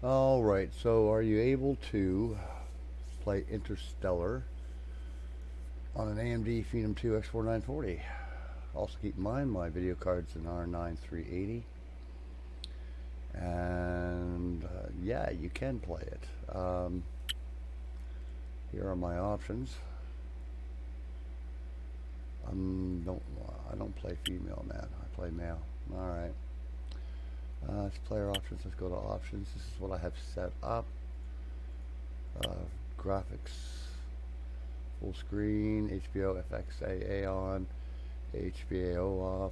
Alright, so are you able to play Interstellar on an AMD Phenom 2 X4940? Also keep in mind my video card's an R9 380, and yeah, you can play it. Here are my options. I don't play female, man. I play male. Alright. It's player options. Let's go to options. This is what I have set up. Graphics full screen, HBO FXAA on, HBAO off,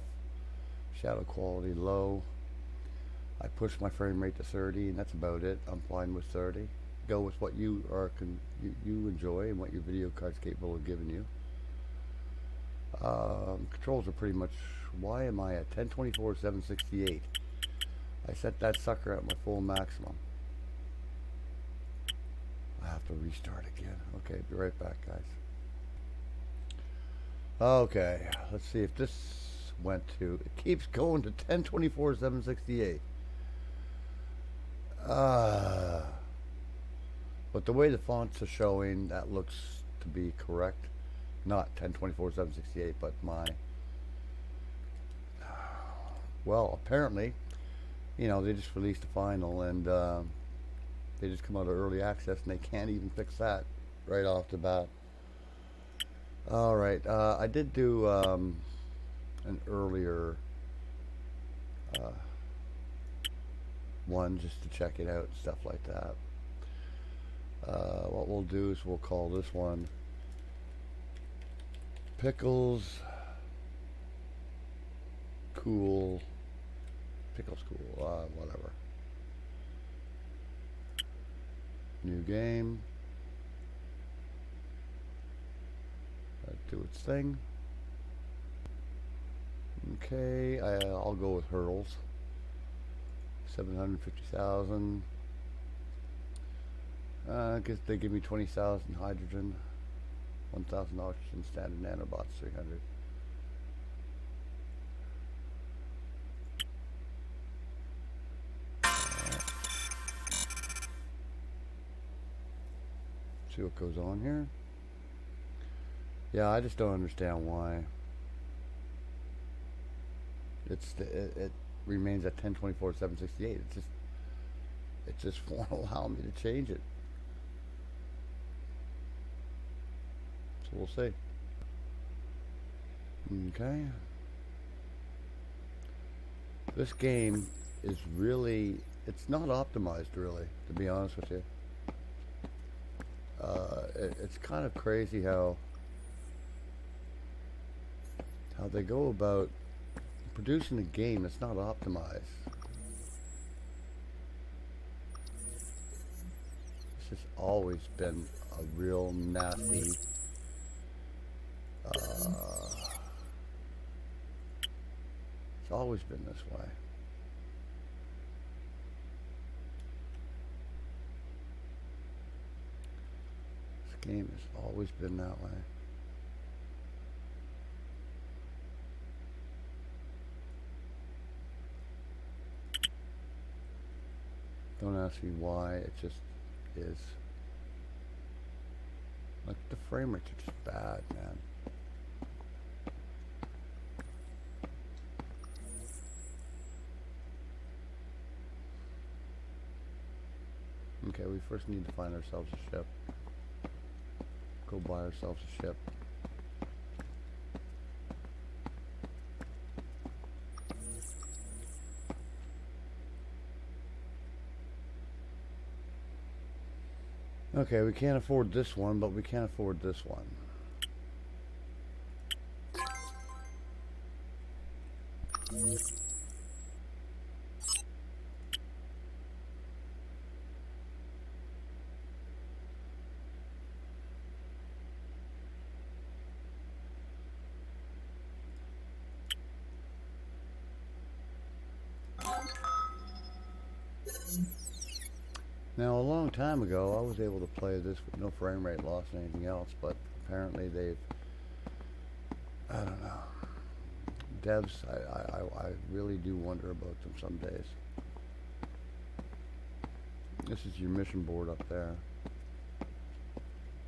shadow quality low. I push my frame rate to 30, and that's about it. I'm fine with 30. Go with what you you enjoy and what your video card's capable of giving you. Controls are pretty much. Why am I at 1024 768? I set that sucker at my full maximum. I have to restart again. Okay, be right back, guys. Okay, let's see if this went to. It keeps going to 1024 768. But the way the fonts are showing, that looks to be correct. Not 1024 768, but my. Well, apparently, they just released the final, and they just come out of early access, and they can't even fix that right off the bat. All right, I did do an earlier one just to check it out and stuff like that. What we'll do is we'll call this one Pickles Cool. Pickles Cool, whatever. New game. Do its thing. Okay, I'll go with hurdles. 750,000. I guess they give me 20,000 hydrogen, 1,000 oxygen, standard nanobots, 300. See what goes on here. Yeah, I just don't understand why it remains at 1024 768. It just won't allow me to change it. So we'll see. Okay. This game is really, it's not optimized really, to be honest with you. It's kind of crazy how they go about producing a game that's not optimized. This has always been a real nasty it's always been this way. This game has always been that way. Don't ask me why, it just is. Like, the frame rates are just bad, man. Okay, we first need to find ourselves a ship. Go buy ourselves a ship. Okay, we can't afford this one, but we can afford this one. Now, a long time ago, I was able to play this with no frame rate loss and anything else, but apparently they've, I don't know. Devs, I really do wonder about them some days. This is your mission board up there.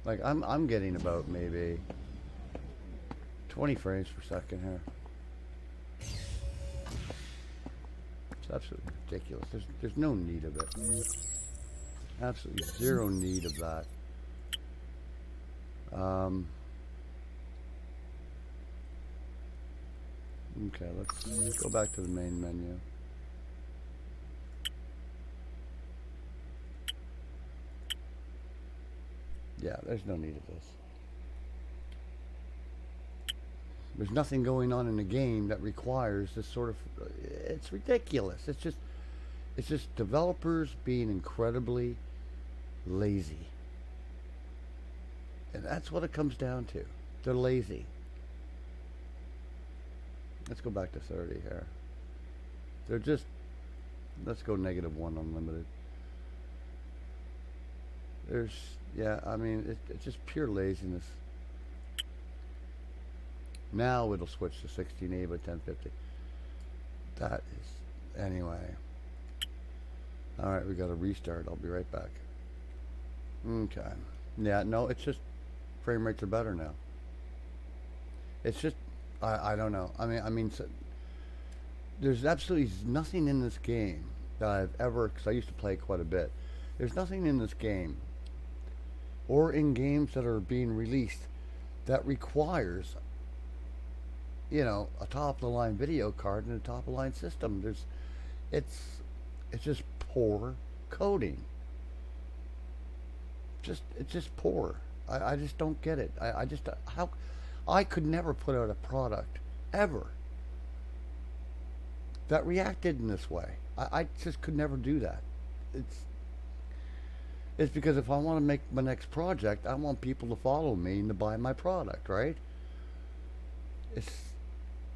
Like I'm getting about maybe 20 frames per second here. It's absolutely ridiculous. There's no need of it. Absolutely zero need of that. Okay, let's go back to the main menu. Yeah, there's no need of this. There's nothing going on in the game that requires this sort of... It's ridiculous. It's just developers being incredibly lazy. And that's what it comes down to. They're lazy. Let's go back to 30 here. They're just... Let's go -1 unlimited. There's... Yeah, I mean, it's just pure laziness. Now it'll switch to 1680 by 1050. That is... Anyway. Alright, we gotta restart. I'll be right back. Okay. Yeah, no, it's just... Frame rates are better now. It's just... I don't know. I mean, so, there's absolutely nothing in this game that I've ever... Because I used to play quite a bit. There's nothing in this game... or in games that are being released that requires, you know, a top-of-the-line video card and a top-of-the-line system. It's just poor coding. It's just poor. I just don't get it. I could never put out a product ever that reacted in this way. I just could never do that. It's because if I want to make my next project, I want people to follow me and to buy my product, right?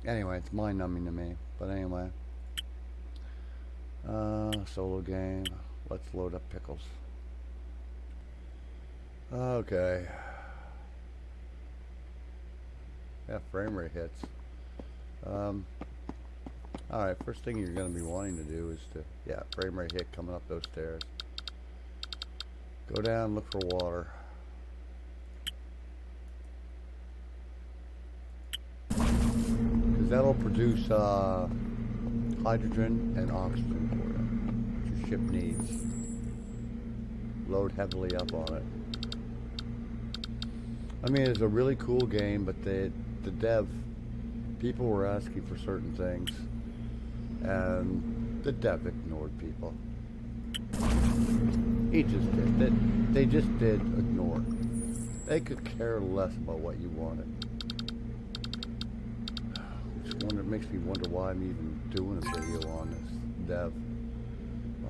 Anyway, it's mind-numbing to me. But anyway, solo game. Let's load up pickles. Okay. Yeah, frame rate hits. Alright, first thing you're going to be wanting to do is to, yeah, frame rate hit coming up those stairs. Go down, look for water. Because that'll produce hydrogen and oxygen for you, which your ship needs. Load heavily up on it. I mean, it's a really cool game, but the dev, people were asking for certain things, and the dev ignored people. He just did. They just did ignore. They could care less about what you wanted. It makes me wonder why I'm even doing a video on this dev,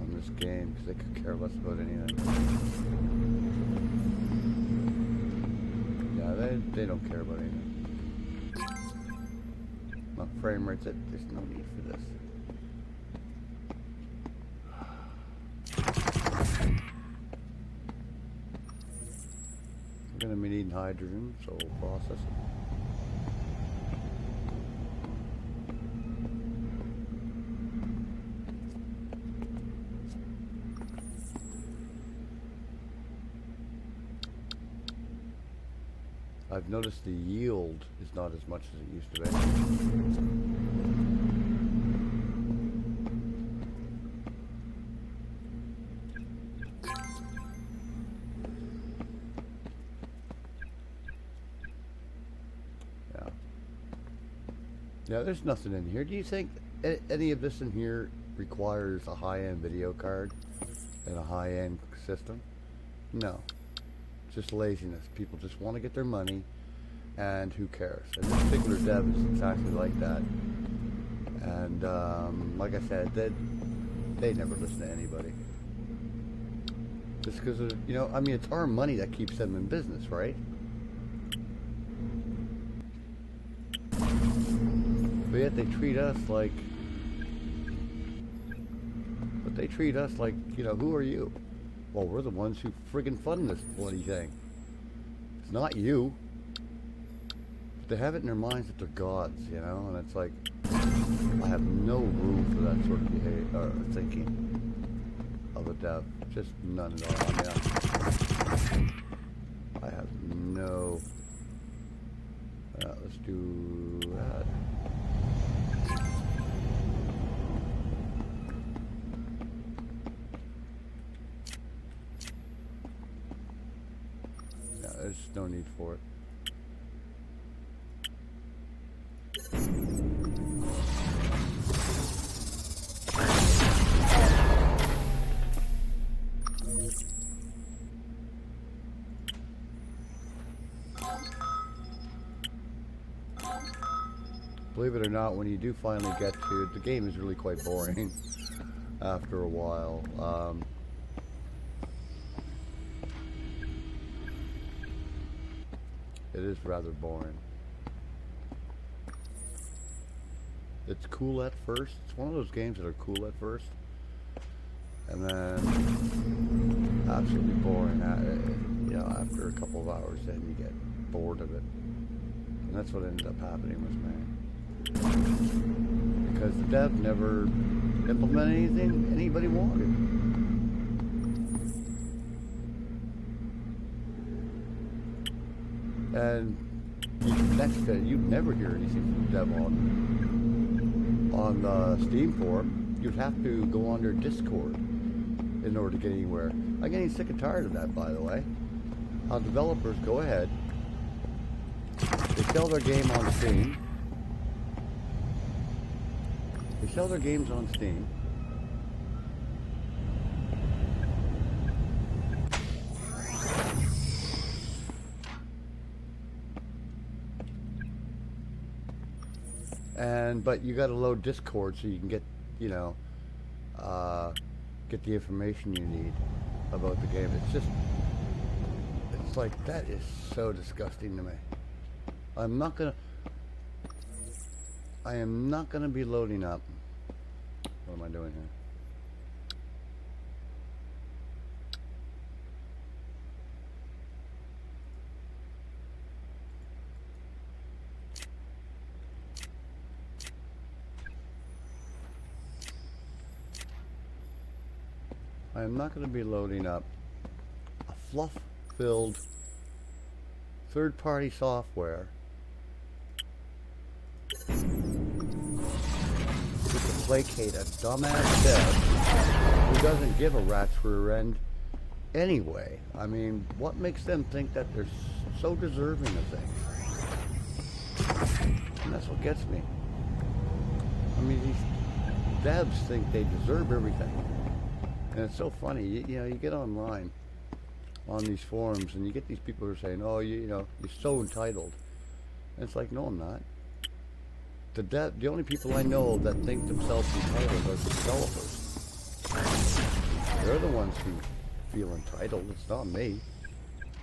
on this game, because they could care less about anything. Yeah, they don't care about anything. My frame rate's at, there's no need for this. We're going to be needing hydrogen, so we'll process it. I've noticed the yield is not as much as it used to be. Yeah, there's nothing in here. Do you think any of this in here requires a high-end video card and a high-end system? No. It's just laziness. People just want to get their money, and who cares? And this particular dev is exactly like that. And like I said, they never listen to anybody. Just because, you know, I mean, it's our money that keeps them in business, right? But yet they treat us like... But they treat us like, you know, who are you? Well, we're the ones who friggin' fund this bloody thing. It's not you. But they have it in their minds that they're gods, you know? And it's like, I have no room for that sort of behavior, or thinking of of a dev. Just none at all. I have no... let's do that. No, there's no need for it. Believe it or not, when you do finally get to it, the game is really quite boring after a while. It is rather boring. It's cool at first. It's one of those games that are cool at first, and then absolutely boring. You know, after a couple of hours, then you get bored of it, and that's what ended up happening with me. Because the dev never implemented anything anybody wanted. And next to it, you'd never hear anything from the dev on the Steam forum. You'd have to go on their Discord in order to get anywhere. I'm getting sick and tired of that, by the way. How developers go ahead, they sell their game on Steam. They sell their games on Steam. But you got to load Discord so you can get, you know, get the information you need about the game. It's like, that is so disgusting to me. I am not gonna be loading up. What am I doing here? I am not going to be loading up a fluff-filled third-party software to placate a dumbass dev who doesn't give a rat's rear end anyway. I mean, what makes them think that they're so deserving of things? And that's what gets me. I mean, these devs think they deserve everything. And it's so funny, you know, you get online on these forums and you get these people who are saying, oh, you know, you're so entitled. And it's like, no, I'm not. The only people I know that think themselves entitled are the developers. They're the ones who feel entitled. It's not me.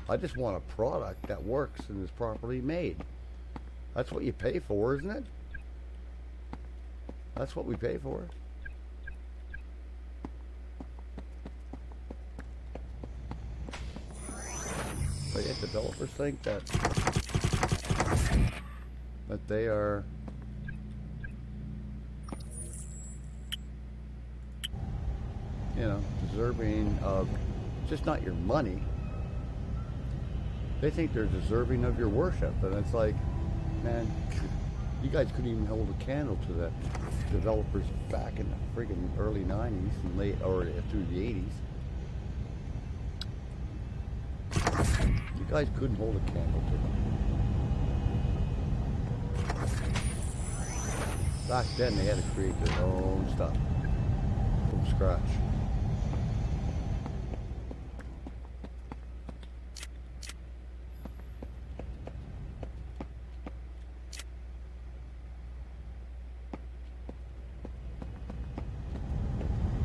I just want a product that works and is properly made. That's what you pay for, isn't it? That's what we pay for. But yet developers think that they are, you know, deserving of just not your money. They think they're deserving of your worship, and it's like, man, you guys couldn't even hold a candle to the developers back in the friggin' early 90s and late, or through the 80s. You guys couldn't hold a candle to them. Back then they had to create their own stuff from scratch.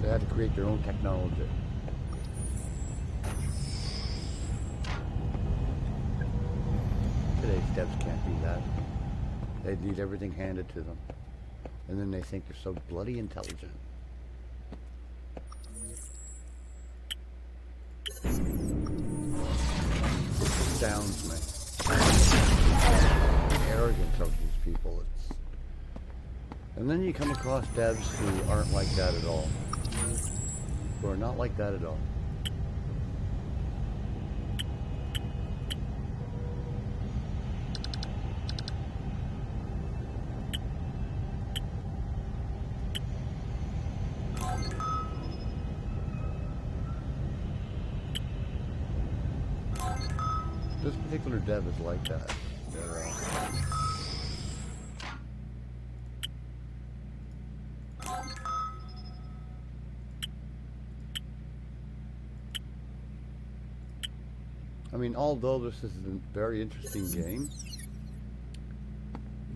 They had to create their own technology. Today's devs can't do that. They need everything handed to them. And then they think they're so bloody intelligent. It astounds me. The arrogance of these people. And then you come across devs who aren't like that at all. who are not like that at all. This particular dev is like that. I mean, although this is a very interesting game,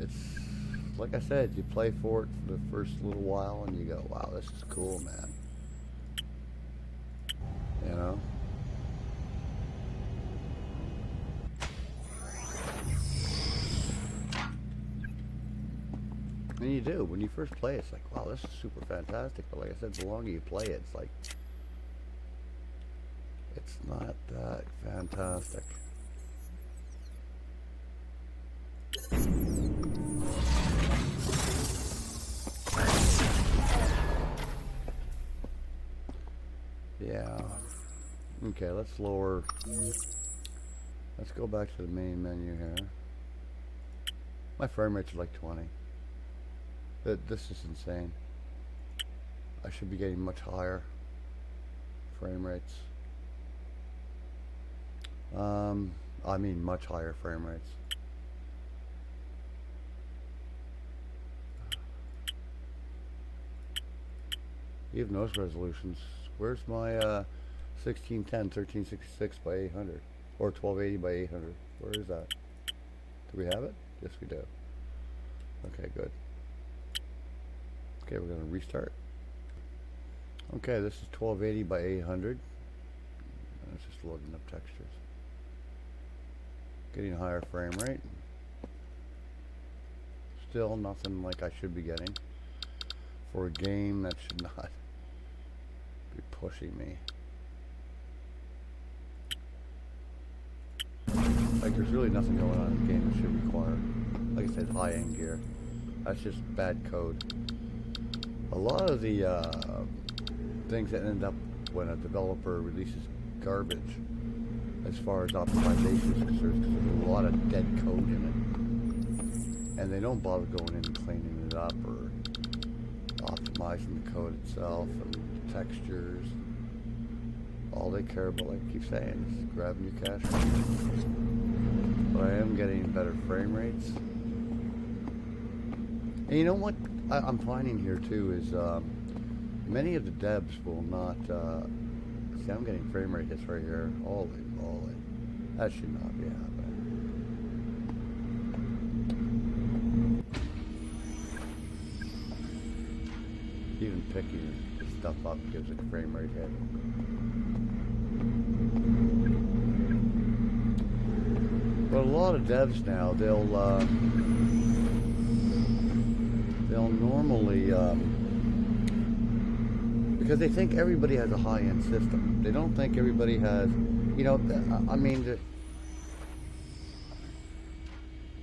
it's, like I said, you play for it for the first little while and you go, wow, this is cool, man. You know? And you do. When you first play it, it's like, wow, this is super fantastic. But like I said, the longer you play it, it's like, it's not that fantastic. Yeah. Okay, let's lower. Let's go back to the main menu here. My frame rates are like 20. This is insane. I should be getting much higher frame rates. I mean much higher frame rates. Even those resolutions. Where's my 1610, 1366 by 800? Or 1280 by 800? Where is that? Do we have it? Yes, we do. Okay, good. Okay, we're going to restart. Okay, this is 1280 by 800. It's just loading up textures. Getting a higher frame rate. Still nothing like I should be getting for a game that should not be pushing me. Like, there's really nothing going on in the game that should require, like I said, high-end gear. That's just bad code. A lot of the things that end up when a developer releases garbage as far as optimization is concerned, because there's a lot of dead code in it, and they don't bother going in and cleaning it up or optimizing the code itself and the textures. All they care about, like I keep saying, is grabbing your cash. But I am getting better frame rates. And you know what I'm finding here too is many of the devs will not see, I'm getting frame rate hits right here. Holy moly. That should not be happening. Even picking stuff up gives it a frame rate hit. But a lot of devs now, they'll normally, because they think everybody has a high-end system. They don't think everybody has, you know, I mean,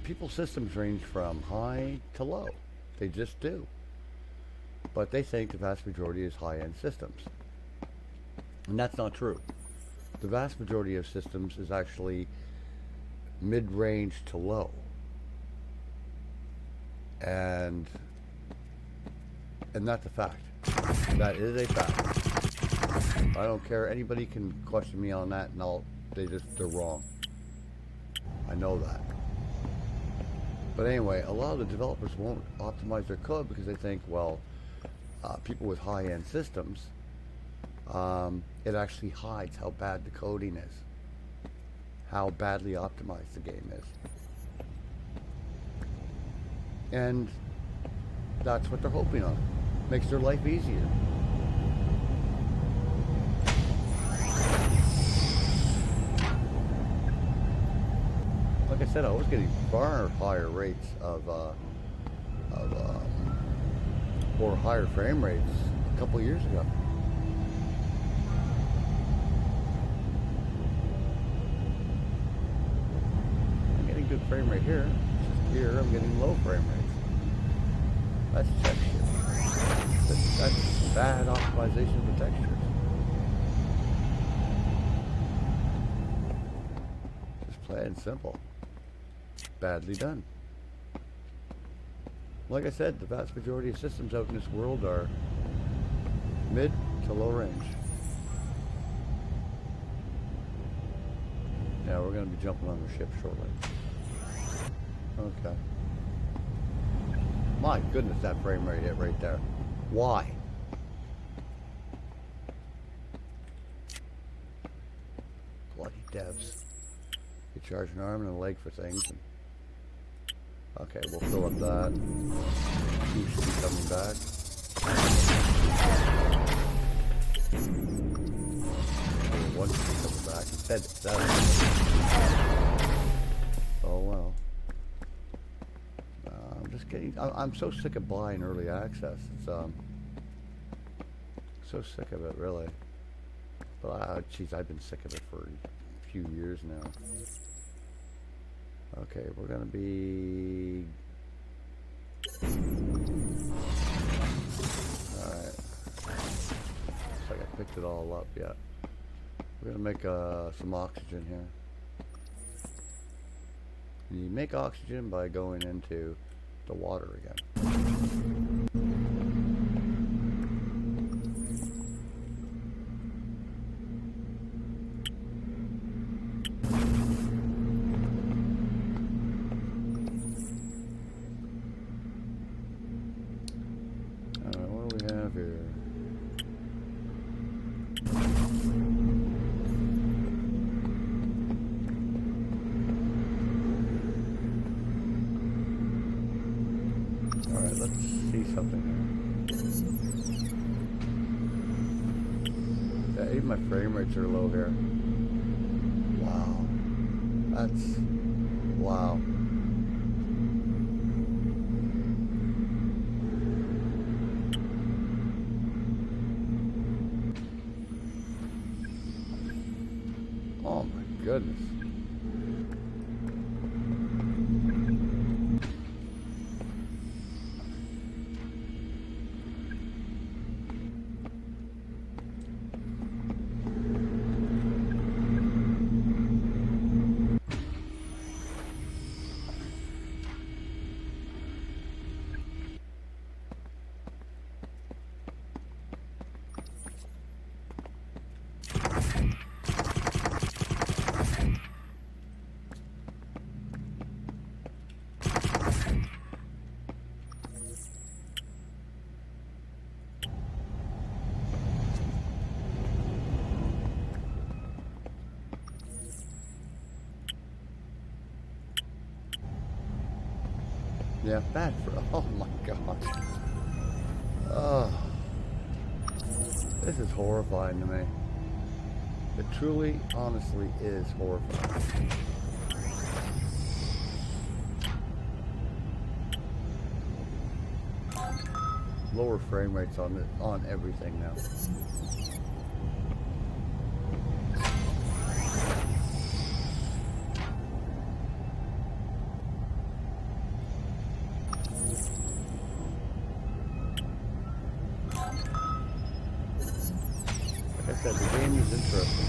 people's systems range from high to low. They just do. But they think the vast majority is high-end systems. And that's not true. The vast majority of systems is actually mid-range to low. And that's a fact. That is a fact. I don't care. Anybody can question me on that, and they're wrong. I know that. But anyway, a lot of the developers won't optimize their code because they think, well, people with high-end systems, it actually hides how bad the coding is, how badly optimized the game is. And that's what they're hoping on. Makes their life easier. Like I said, I was getting far higher rates or higher frame rates a couple years ago. I'm getting good frame rate here. Here I'm getting low frame rates. That's texture. That's bad optimization of the textures. and simple. Badly done. Like I said, the vast majority of systems out in this world are mid to low range. Yeah, we're going to be jumping on the ship shortly. Okay. My goodness, that frame rate hit right there. Why? Bloody devs. You charge an arm and a leg for things. And okay, we'll fill up that. Two should be coming back. One should be coming back. Instead, it's 7. Oh well. I'm just kidding. I'm so sick of buying early access. It's so sick of it, really. But geez, I've been sick of it for a few years now. Okay, we're gonna be. All right. Looks like I picked it all up. Yeah. We're gonna make some oxygen here. You make oxygen by going into the water again. Alright, what do we have here? Alright, let's see something here. Yeah, even my frame rates are low here. Wow. That's... wow. Oh my goodness. Yeah, bad for... oh my gosh. Oh. This is horrifying to me. It truly, honestly is horrifying. Lower frame rates on everything now. Like I said, the game is interesting.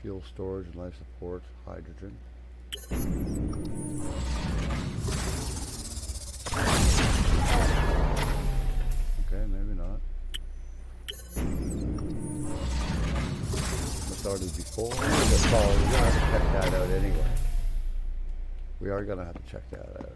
Fuel storage and life support, hydrogen. Okay, maybe not. I started before. We're gonna have to check that out anyway. We are gonna have to check that out.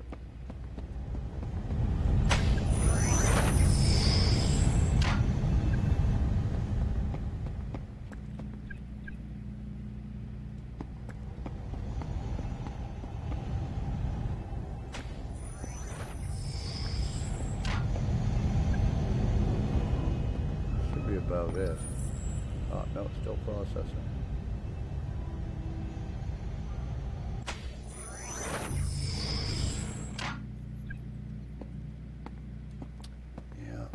About it. Oh, no, it's still processing. Yeah.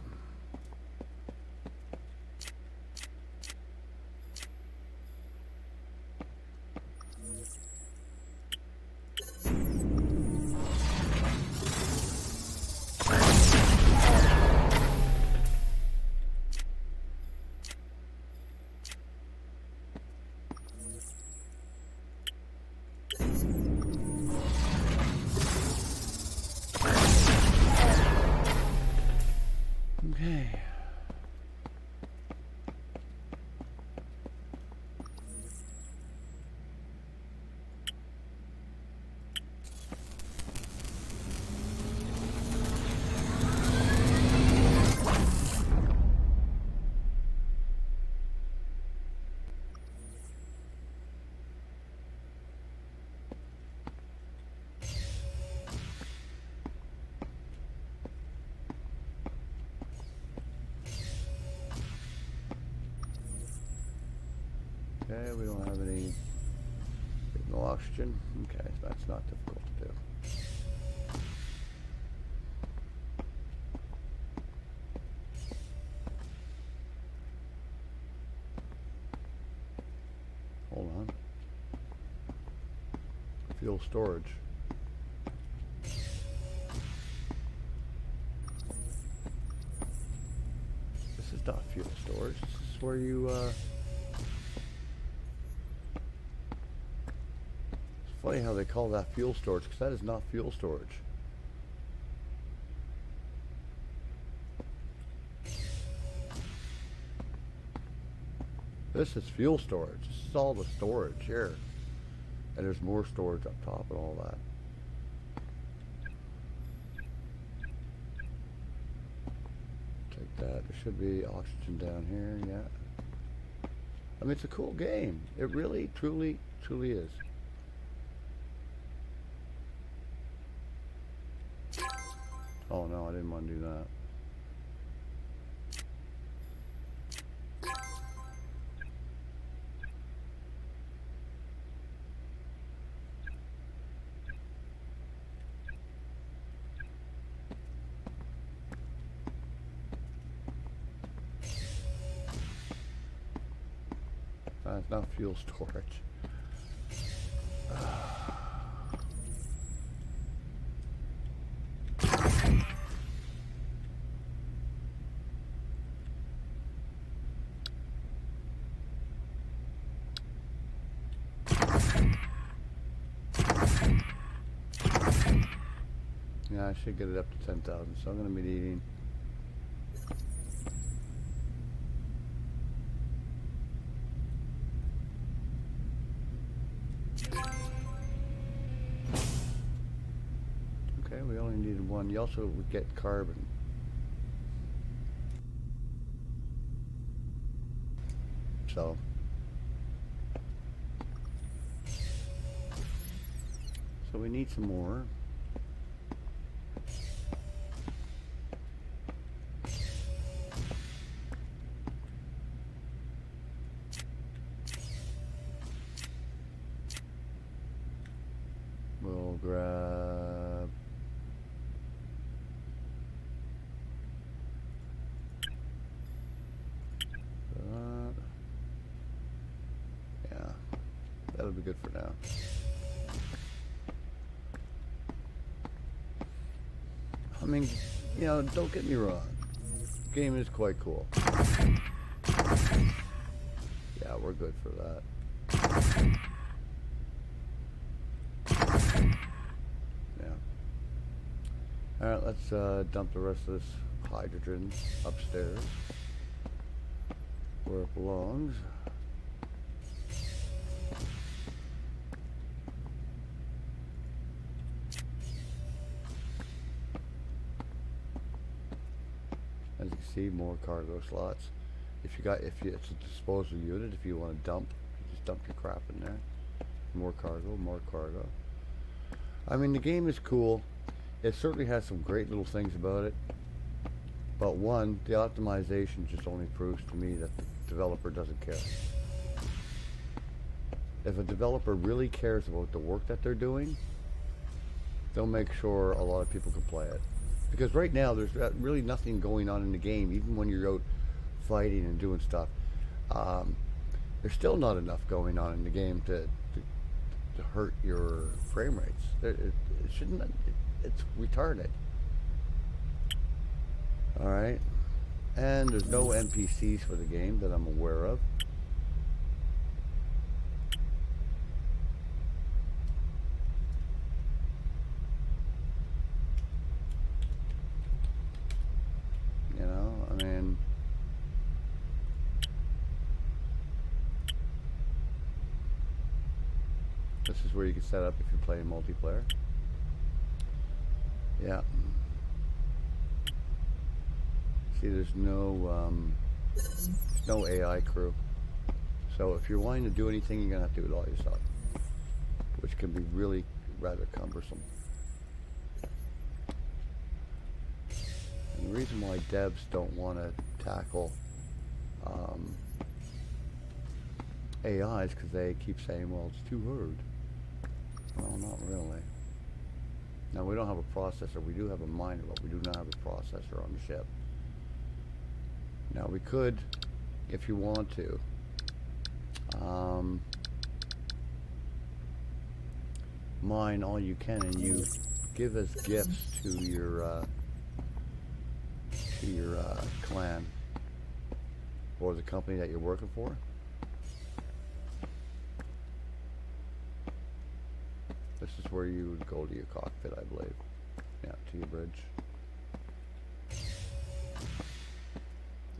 Okay, we don't have any. No oxygen. Okay, that's not difficult to do. Hold on. Fuel storage. This is not fuel storage. This is where you, It's funny how they call that fuel storage, because that is not fuel storage. This is fuel storage. This is all the storage here. And there's more storage up top and all that. Take that. There should be oxygen down here, yeah. I mean, it's a cool game. It really, truly, truly is. Oh no, I didn't want to do that. It's not fuel storage. Yeah, I should get it up to 10,000, so I'm going to be needing. Okay, we only needed one. You also would get carbon. So we need some more. We'll grab that. Yeah, that'll be good for now. I mean, you know, don't get me wrong. The game is quite cool. Yeah, we're good for that. Yeah. Alright, let's dump the rest of this hydrogen upstairs where it belongs. As you can see, more cargo slots. If it's a disposal unit, if you want to dump, you just dump your crap in there. More cargo, more cargo. I mean, the game is cool. It certainly has some great little things about it. But one, the optimization just only proves to me that the developer doesn't care. If a developer really cares about the work that they're doing, they'll make sure a lot of people can play it. Because right now, there's really nothing going on in the game, even when you're out fighting and doing stuff. There's still not enough going on in the game to hurt your frame rates. It shouldn't. It's retarded. All right, and there's no NPCs for the game that I'm aware of. You know, I mean. This is where you can set up if you're playing multiplayer. Yeah. See, there's no AI crew. So if you're wanting to do anything, you're gonna have to do it all yourself, which can be really rather cumbersome. And the reason why devs don't want to tackle AIs because they keep saying, well, it's too hard. Well, not really. Now, we don't have a processor. We do have a miner, but we do not have a processor on the ship. Now, we could, if you want to, mine all you can, and you give as gifts to your clan or the company that you're working for. This is where you would go to your cockpit, I believe. Yeah, to your bridge.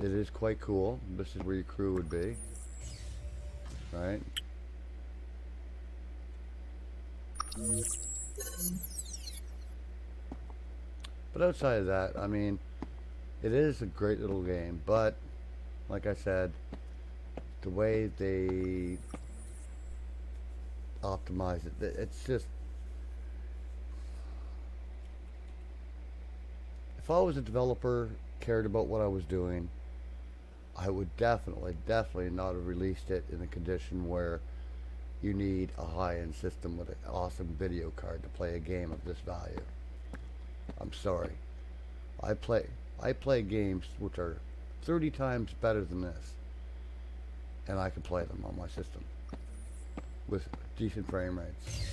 It is quite cool. This is where your crew would be. Right? But outside of that, I mean, it is a great little game, but like I said, the way they optimize it, it's just, if I was a developer, cared about what I was doing, I would definitely not have released it in a condition where you need a high-end system with an awesome video card to play a game of this value. I'm sorry. I play games which are 30 times better than this, and I can play them on my system with decent frame rates.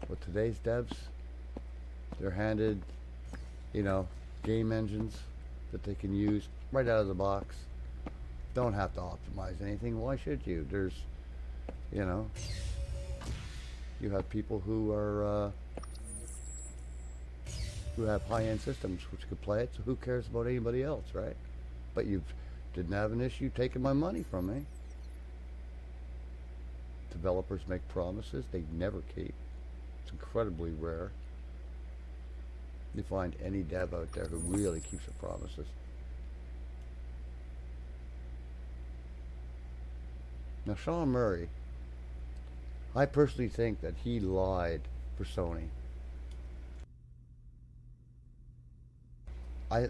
With today's devs, they're handed, you know, game engines that they can use right out of the box. Don't have to optimize anything. Why should you? There's, you know, you have people who are who have high-end systems which could play it, so who cares about anybody else, right? But you didn't have an issue taking my money from me. Developers make promises they never keep. It's incredibly rare. You find any dev out there who really keeps their promises. Now, Sean Murray, I personally think that he lied for Sony. I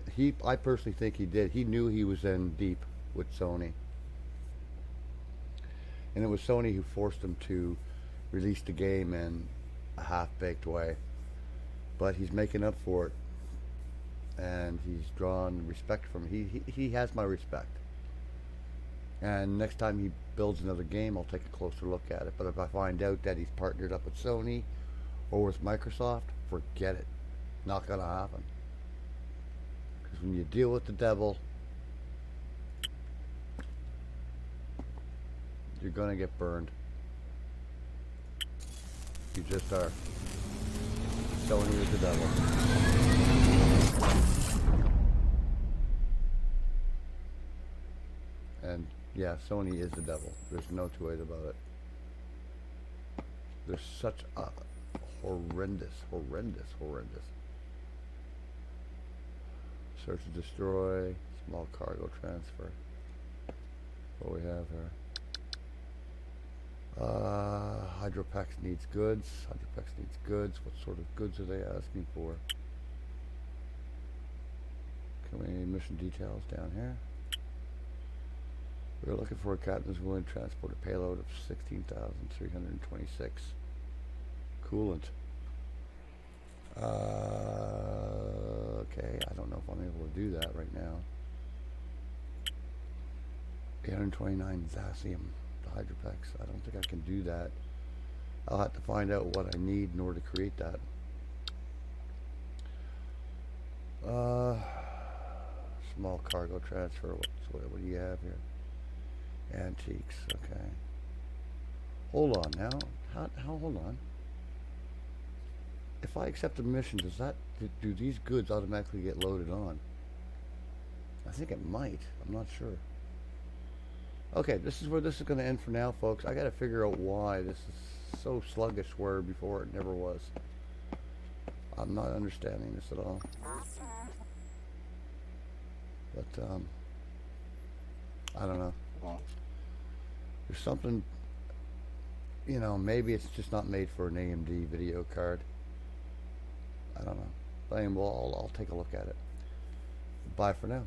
personally think he did. He knew he was in deep with Sony. And it was Sony who forced him to release the game in a half-baked way. But he's making up for it. And he's drawn respect from me. He has my respect. And next time he builds another game, I'll take a closer look at it. But if I find out that he's partnered up with Sony or with Microsoft, forget it. Not going to happen. Because when you deal with the devil, you're going to get burned. You just are. Sony is the devil. And yeah, Sony is the devil. There's no two ways about it. There's such a horrendous. Search and destroy, small cargo transfer. What we have here. Hydropex needs goods. Hydropex needs goods. What sort of goods are they asking for? Can we mission details down here? We're looking for a captain who's willing to transport a payload of 16,326 coolant. Okay, I don't know if I'm able to do that right now. 829 Zacium, the Hydropex. I don't think I can do that. I'll have to find out what I need in order to create that. Small cargo transfer. What do you have here? Antiques. Okay. Hold on now. Hold on. If I accept a mission, do these goods automatically get loaded on? I think it might. I'm not sure. Okay, this is where this is going to end for now, folks. I got to figure out why this is so sluggish where before it never was. I'm not understanding this at all. But, I don't know. There's something, you know, maybe it's just not made for an AMD video card. I don't know. But anyway, I'll take a look at it. Bye for now.